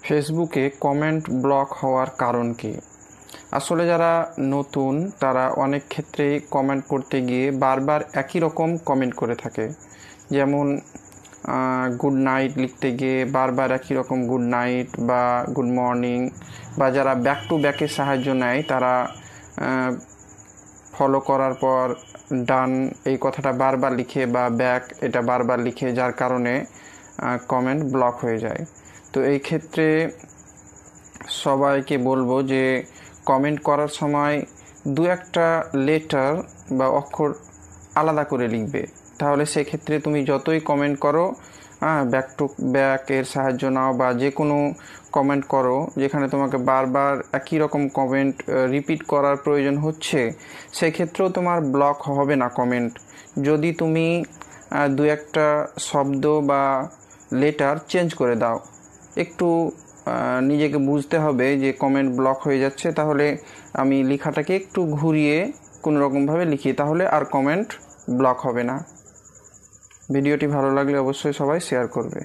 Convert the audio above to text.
ফেসবুকে comment block হওয়ার কারণ কি? আসলে যারা নতুন তারা অনেক ক্ষেত্রেই কমেন্ট করতে গিয়ে বারবার একই রকম কমেন্ট করে থাকে। যেমন গুড নাইট লিখতে গিয়ে বারবার একই রকম গুড নাইট বা গুড মর্নিং, বা যারা ব্যাক টু ব্যাকের সাহায্য নেয় তারা ফলো করার পর ডান এই কথাটা বারবার লিখে বা ব্যাক এটা বারবার লিখে, যার কারণে কমেন্ট ব্লক হয়ে যায়। তো এই ক্ষেত্রে সবাইকে বলবো যে কমেন্ট করার সময় দু একটা লেটার বা অক্ষর আলাদা করে লিখবে। তাহলে সেক্ষেত্রে তুমি যতই কমেন্ট করো, ব্যাক টু ব্যাক এর সাহায্য নাও বা যে কোনো কমেন্ট করো যেখানে তোমাকে বারবার একই রকম কমেন্ট রিপিট করার প্রয়োজন হচ্ছে, সেক্ষেত্রেও তোমার ব্লক হবে না কমেন্ট। যদি তুমি দু একটা শব্দ বা লেটার চেঞ্জ করে দাও, একটু নিজেকে বুঝতে হবে যে কমেন্ট ব্লক হয়ে যাচ্ছে, তাহলে আমি লেখাটাকে একটু ঘুরিয়ে কোনো রকমভাবে লিখি, তাহলে আর কমেন্ট ব্লক হবে না। ভিডিওটি ভালো লাগলে অবশ্যই সবাই শেয়ার করবে।